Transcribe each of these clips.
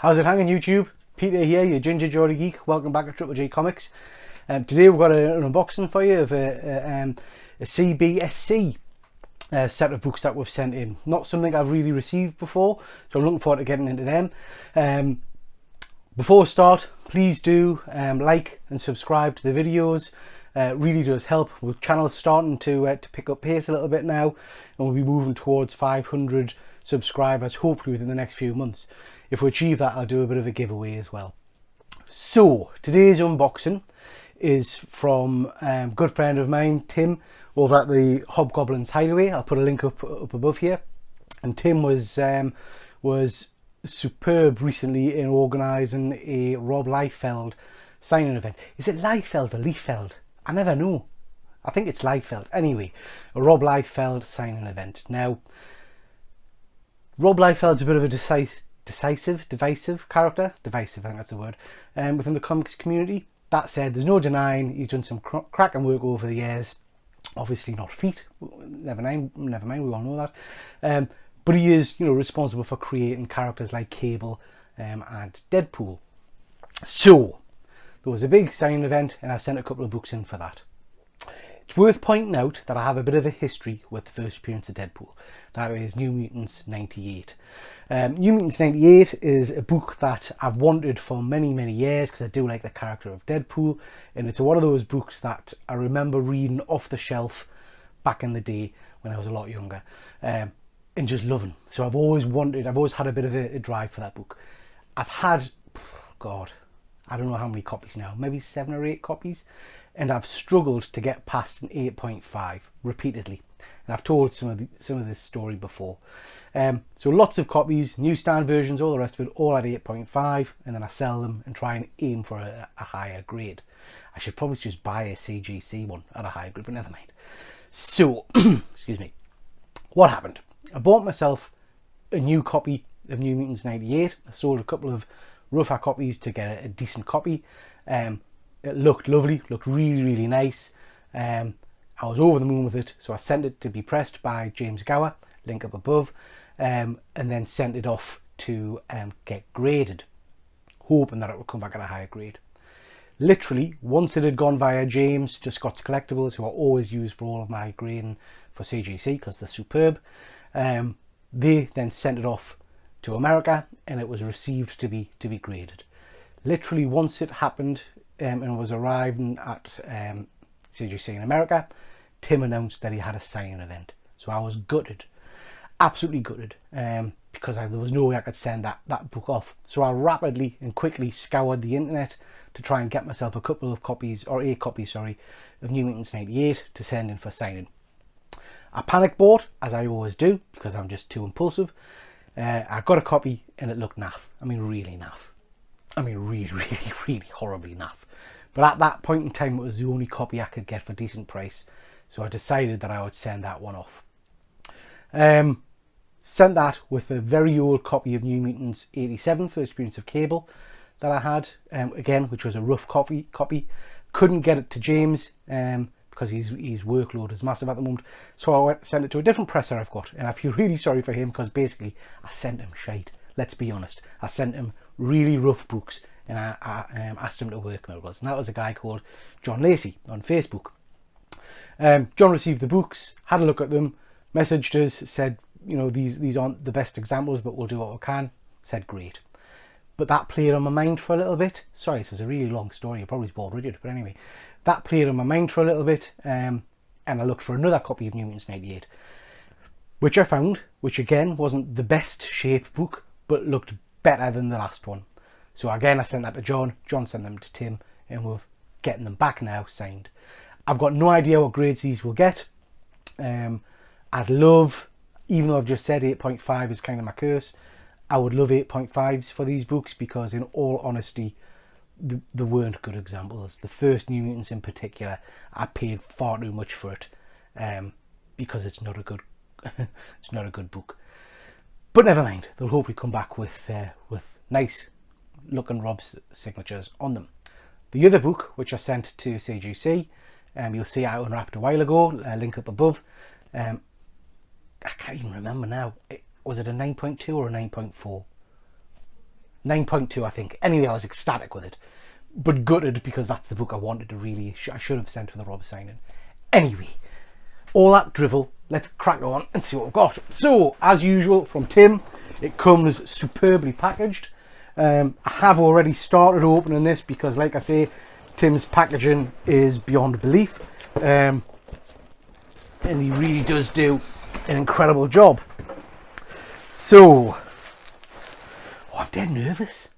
How's it hanging, YouTube? Peter here, your Ginger Jolly Geek. Welcome back to Triple J Comics. Today we've got an unboxing for you of a CBSC set of books that we've sent in. Not something I've really received before, so I'm looking forward to getting into them. Before we start, please do like and subscribe to the videos. Really does help. The channel's starting to pick up pace a little bit now, and we'll be moving towards 500 subscribers hopefully within the next few months. If we achieve that, I'll do a bit of a giveaway as well. So today's unboxing is from a good friend of mine, Tim, over at the Hobgoblins Hideaway. I'll put a link up above here. And Tim was superb recently in organising a Rob Liefeld signing event. Is it Liefeld or Liefeld? I never know. I think it's Liefeld. Anyway, a Rob Liefeld signing event. Now, Rob Liefeld's a bit of a divisive character. Divisive, I think that's the word. Within the comics community. That said, there's no denying he's done some cracking work over the years. Obviously not feet. Never mind. We all know that. But he is, responsible for creating characters like Cable and Deadpool. So there was a big signing event, and I sent a couple of books in for that. It's worth pointing out that I have a bit of a history with the first appearance of Deadpool. That is New Mutants 98. New Mutants 98 is a book that I've wanted for many, many years because I do like the character of Deadpool, and it's one of those books that I remember reading off the shelf back in the day when I was a lot younger, and just loving. So I've always had a bit of a drive for that book. I've had, God, I don't know how many copies now, maybe 7 or 8 copies, and I've struggled to get past an 8.5 repeatedly. And I've told some of this story before. So lots of copies, newsstand versions, all the rest of it, all at 8.5, and then I sell them and try and aim for a higher grade. I should probably just buy a CGC one at a higher grade, but never mind. So, excuse me. What happened? I bought myself a new copy of New Mutants 98. I sold a couple of rougher copies to get a decent copy. It looked lovely, looked really, really nice. I was over the moon with it, so I sent it to be pressed by James Gower, link up above, and then sent it off to get graded, hoping that it would come back at a higher grade. Literally, once it had gone via James to Scott's Collectibles, who I always use for all of my grading for CGC because they're superb, they then sent it off to America, and it was received to be graded. Literally, once it happened and was arriving at CGC in America, Tim announced that he had a signing event. So I was gutted, absolutely gutted, because there was no way I could send that book off. So I rapidly and quickly scoured the internet to try and get myself a copy, of New Mutants 98 to send in for signing. I panic bought, as I always do, because I'm just too impulsive. I got a copy and it looked naff. I mean, really naff. I mean, really, really, really horribly naff. But at that point in time, it was the only copy I could get for a decent price. So I decided that I would send that one off. Sent that with a very old copy of New Mutants 87, First Appearance of Cable, that I had, again, which was a rough copy. Couldn't get it to James because his workload is massive at the moment. So I sent it to a different presser I've got. And I feel really sorry for him because basically I sent him shite. Let's be honest. I sent him really rough books, and I asked him to work miracles, and that was a guy called John Lacey on Facebook. John received the books, had a look at them, messaged us, said, these aren't the best examples, but we'll do what we can. Said great. But that played on my mind for a little bit. Sorry, this is a really long story, you're probably bored rigid, but anyway, that played on my mind for a little bit, and I looked for another copy of New Mutants 98, which I found, which again wasn't the best shape book, but looked better than the last one. So again, I sent that to John. John sent them to Tim, and we're getting them back now, signed. I've got no idea what grades these will get. I'd love, even though I've just said 8.5 is kind of my curse, I would love 8.5s for these books because, in all honesty, there weren't good examples. The first New Mutants in particular, I paid far too much for it because it's not a good, it's not a good book. But never mind, they'll hopefully come back with nice looking Rob's signatures on them. The other book, which I sent to CGC, you'll see I unwrapped a while ago, link up above. I can't even remember now. Was it a 9.2 or a 9.4? 9.2 I think. Anyway, I was ecstatic with it, but gutted because that's the book I wanted to really, I should have sent for the Rob signing. Anyway, all that drivel, let's crack on and see what we've got. So, as usual from Tim, it comes superbly packaged. I have already started opening this because, like I say, Tim's packaging is beyond belief. And he really does do an incredible job. So, I'm dead nervous.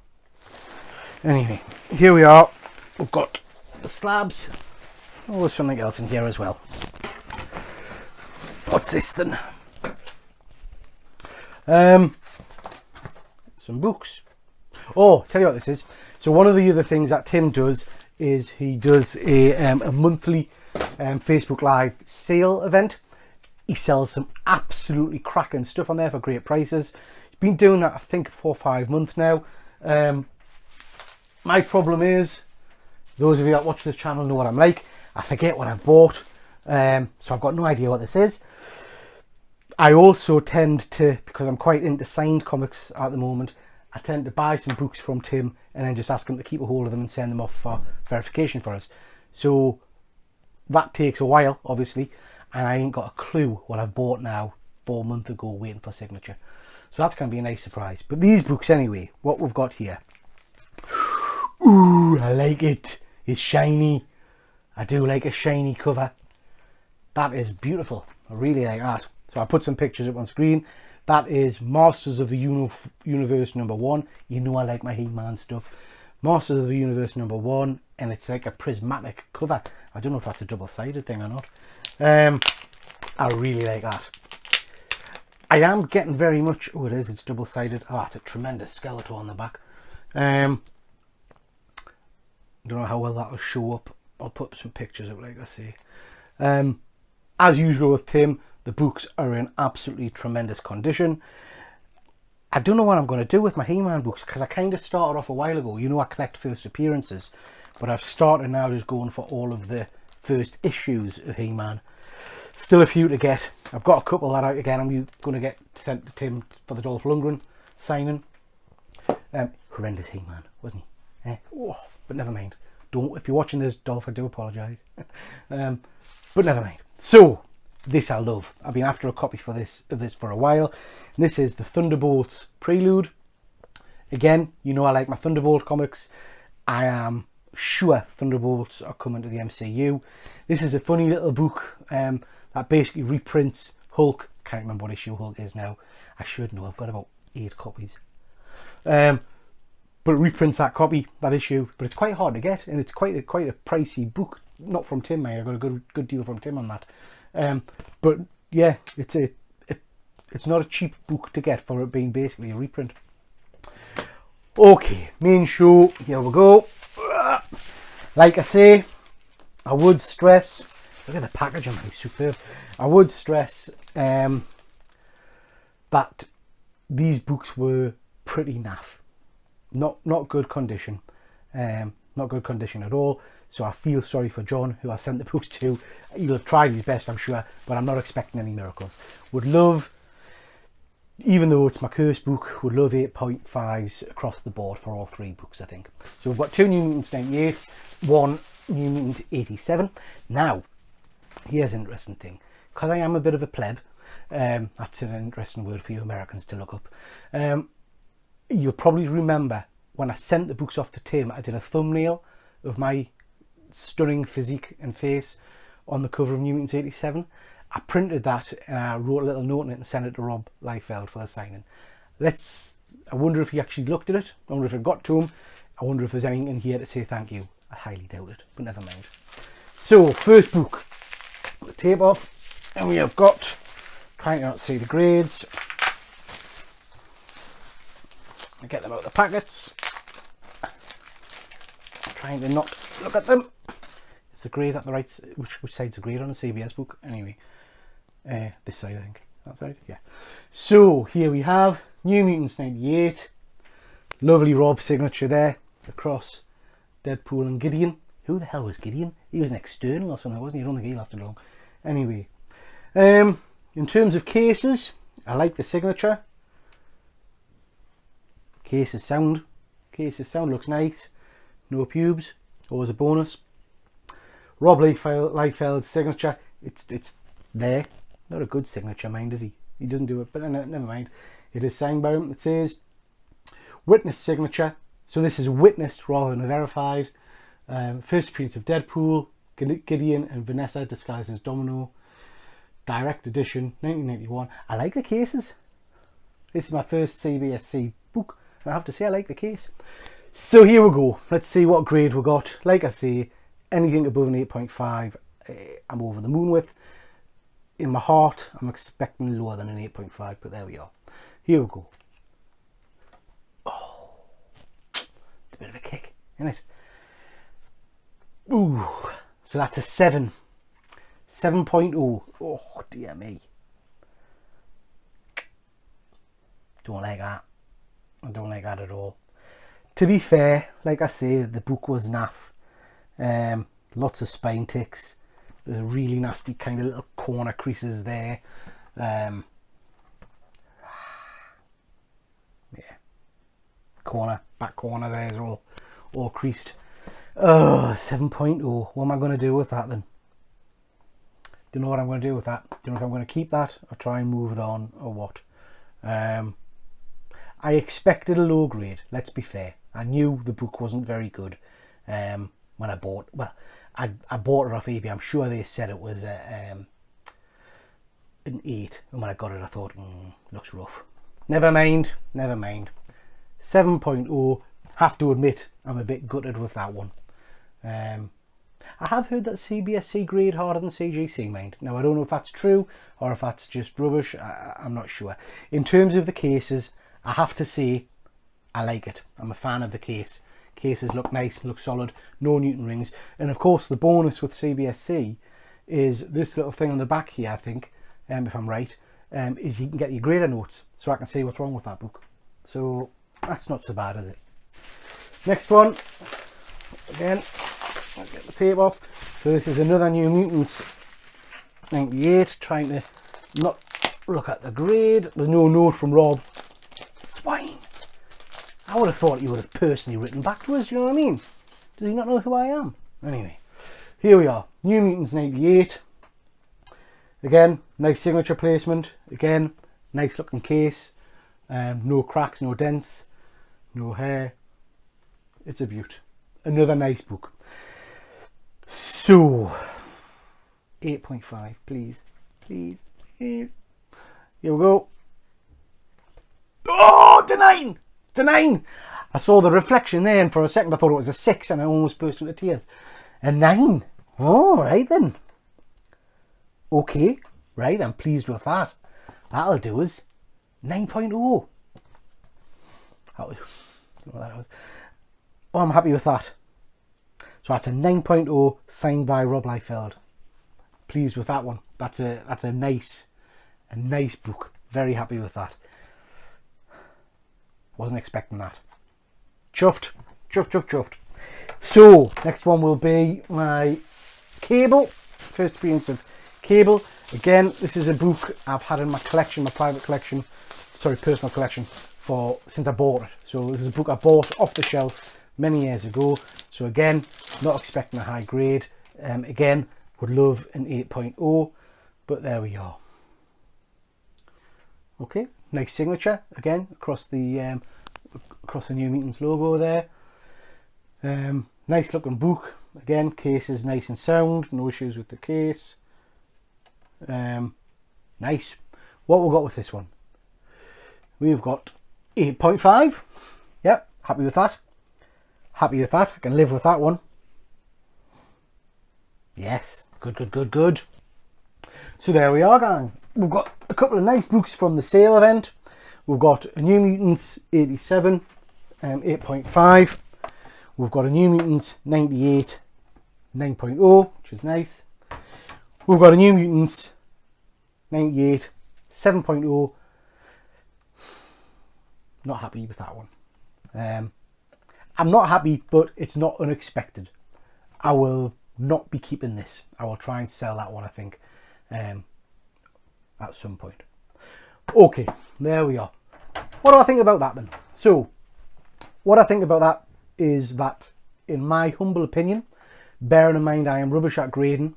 Anyway, here we are. We've got the slabs. Oh, there's something else in here as well. What's this then? Some books. Oh, tell you what this is. So one of the other things that Tim does is he does a monthly Facebook Live sale event. He sells some absolutely cracking stuff on there for great prices. He's been doing that, I think, 4 or 5 months now. My problem is, those of you that watch this channel know what I'm like. I forget what I've bought, so I've got no idea what this is. I also tend to, because I'm quite into signed comics at the moment, I tend to buy some books from Tim and then just ask him to keep a hold of them and send them off for verification for us. So that takes a while, obviously, and I ain't got a clue what I've bought now 4 months ago waiting for signature. So that's going to be a nice surprise. But these books anyway, what we've got here. Ooh, I like it. It's shiny. I do like a shiny cover. That is beautiful. I really like that. So I put some pictures up on screen. That is Masters of the Universe #1. You know I like my He-Man stuff. Masters of the Universe #1, and it's like a prismatic cover. I don't know if that's a double-sided thing or not. I really like that. I am getting very much... Oh, it is. It's double-sided. Oh, it's a tremendous skeleton on the back. Don't know how well that will show up. I'll put some pictures up, like I say. As usual with Tim, the books are in absolutely tremendous condition. I don't know what I'm going to do with my He-Man books, because I kind of started off a while ago. You know, I collect first appearances, but I've started now just going for all of the first issues of He-Man. Still a few to get. I've got a couple that again I'm going to get sent to Tim for the Dolph Lundgren signing. Horrendous He-Man, wasn't he? Oh, but never mind. Don't, if you're watching this, Dolph, I do apologise. But never mind. So, this I love. I've been after a copy of this for a while. And this is the Thunderbolts Prelude. Again, you know I like my Thunderbolt comics. I am sure Thunderbolts are coming to the MCU. This is a funny little book that basically reprints Hulk. Can't remember what issue Hulk is now. I should know. I've got about 8 copies. But it reprints that issue. But it's quite hard to get, and it's quite a pricey book. Not from Tim, mate. I got a good deal from Tim on that. But yeah, it's not a cheap book to get for it being basically a reprint. Okay, main show. Here we go. Like I say, I would stress. Look at the packaging, it's superb. I would stress that these books were pretty naff. Not good condition. Not good condition at all. So I feel sorry for John, who I sent the books to. He'll have tried his best, I'm sure, but I'm not expecting any miracles. Would love, even though it's my curse book, would love 8.5s across the board for all 3 books, I think. So we've got 2 New Mutants 98s, 1 New Mutant 87. Now, here's an interesting thing. Because I am a bit of a pleb, that's an interesting word for you Americans to look up. You'll probably remember when I sent the books off to Tim, I did a thumbnail of my stunning physique and face on the cover of New Mutants 87. I printed that and I wrote a little note in it and sent it to Rob Liefeld for the signing. I wonder if he actually looked at it. I wonder if it got to him. I wonder if there's anything in here to say thank you. I highly doubt it, but never mind. So, first book. Put the tape off, and we have got, trying to not see the grades. I get them out of the packets. Trying to not look at them. It's a grade at the right. Which side's a grade on a CBS book? Anyway, this side, I think. That side, yeah. So here we have New Mutants 98. Lovely Rob signature there across Deadpool and Gideon. Who the hell was Gideon? He was an external or something, wasn't he? I don't think he lasted long. Anyway, in terms of cases, I like the signature. Case is sound. Cases sound looks nice. No pubes. Always a bonus. Rob Liefeld signature. It's there. Not a good signature, mind, is he? He doesn't do it, but never mind. It is signed by him. It says witness signature. So this is witnessed rather than verified. First appearance of Deadpool, Gideon and Vanessa disguised as Domino. Direct edition, 1991. I like the cases. This is my first CBSC book. I have to say I like the case. So here we go. Let's see what grade we got. Like I say, anything above an 8.5 I'm over the moon with. In my heart, I'm expecting lower than an 8.5, but there we are. Here we go. Oh, it's a bit of a kick, isn't it? Ooh, so that's a 7. 7.0. Oh, dear me. Don't like that. I don't like that at all. To be fair, like I say, the book was naff. Lots of spine ticks. There's a really nasty kind of little corner creases there. Yeah. Back corner there is all creased. Oh, 7.0. What am I going to do with that then? Don't know what I'm going to do with that. Don't know if I'm going to keep that or try and move it on or what. I expected a low grade, let's be fair. I knew the book wasn't very good when I bought, well, I bought it off eBay. I'm sure they said it was an 8, and when I got it I thought, looks rough. Never mind. 7.0, have to admit I'm a bit gutted with that one. I have heard that CBSC grade harder than CGC, mind. Now I don't know if that's true or if that's just rubbish, I'm not sure. In terms of the cases, I have to say I like it. I'm a fan of the case. Cases look nice, look solid, no Newton rings. And of course the bonus with CBSC is this little thing on the back here, I think, if I'm right, is you can get your grader notes so I can see what's wrong with that book. So that's not so bad, is it? Next one, again, I'll get the tape off. So this is another New Mutants 98, trying to not look at the grade. There's no note from Rob. Swine. I would have thought he would have personally written back to us, do you know what I mean? Does he not know who I am? Anyway, here we are. New Mutants 98. Again, nice signature placement. Again, nice looking case. No cracks, no dents, no hair. It's a beaut. Another nice book. So, 8.5, please. Please. Here we go. Oh, to 9! To 9! I saw the reflection there and for a second I thought it was a 6 and I almost burst into tears. A 9. Oh, right then. Okay, right, I'm pleased with that. That'll do us. 9.0. That was, I don't know what that was. Oh, I'm happy with that. So that's a 9.0 signed by Rob Liefeld. Pleased with that one. That's a nice book. Very happy with that. Wasn't expecting that. Chuffed. Chuffed. So, next one will be my Cable. First appearance of Cable. Again, this is a book I've had in my collection, my private collection, sorry, personal collection, since I bought it. So this is a book I bought off the shelf many years ago. So again, not expecting a high grade. Again, would love an 8.0, but there we are. Okay, nice signature again across the New Mutants logo there. Nice looking book. Again, case is nice and sound. No issues with the case. Nice. What we got with this one? We've got 8.5. Yep, happy with that. Happy with that. I can live with that one. Yes, good. So there we are, gang. We've got a couple of nice books from the sale event. We've got a New Mutants 87, 8.5. We've got a New Mutants 98, 9.0, which is nice. We've got a New Mutants 98, 7.0. Not happy with that one. I'm not happy, but it's not unexpected. I will not be keeping this. I will try and sell that one, I think, at some point. Okay, there we are. What do I think about that then? So, what I think about that is that, in my humble opinion, bearing in mind I am rubbish at grading,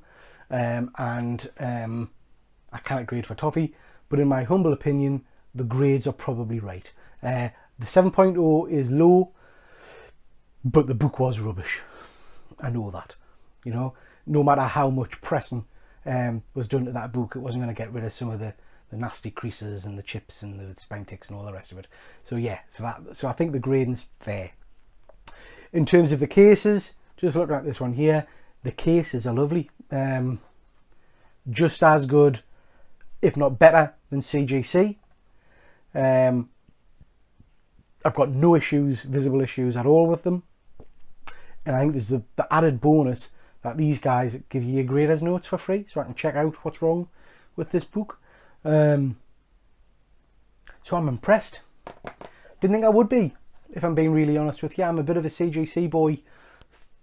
and I can't grade for toffee, but in my humble opinion, the grades are probably right. The 7.0 is low, but the book was rubbish. I know that, you know, no matter how much pressing was done to that book, it wasn't going to get rid of some of the nasty creases and the chips and the spine ticks and all the rest of it. So yeah, so I think the grading's fair. In terms of the cases, just looking at this one here, the cases are lovely. Just as good, if not better, than CGC. I've got no issues, visible issues at all with them. And I think there's the added bonus that these guys give you your graders notes for free, so I can check out what's wrong with this book. So I'm impressed. Didn't think I would be, if I'm being really honest with you. I'm a bit of a CGC boy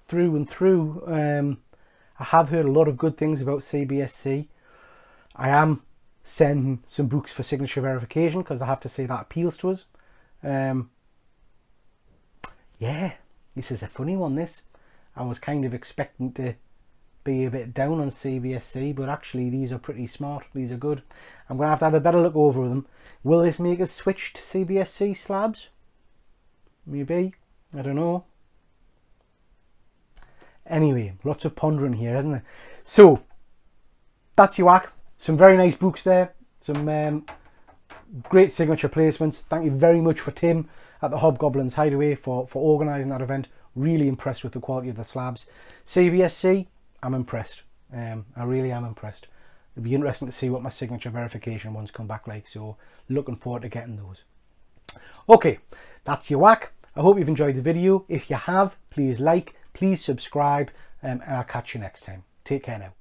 through and through. I have heard a lot of good things about CBSC. I am sending some books for signature verification because I have to say that appeals to us. Yeah, this is a funny one, this. I was kind of expecting to be a bit down on CBSC, but actually these are pretty smart. These are good. I'm going to have a better look over them. Will this make us switch to CBSC slabs? Maybe. I don't know. Anyway, lots of pondering here, isn't there? So, that's your whack. Some very nice books there. Some great signature placements. Thank you very much for Tim at the Hobgoblins Hideaway for organising that event. Really impressed with the quality of the slabs. CBSC, I'm impressed. I really am impressed. It'll be interesting to see what my signature verification ones come back like. So, looking forward to getting those. Okay, that's your whack. I hope you've enjoyed the video. If you have, please like, please subscribe, and I'll catch you next time. Take care now.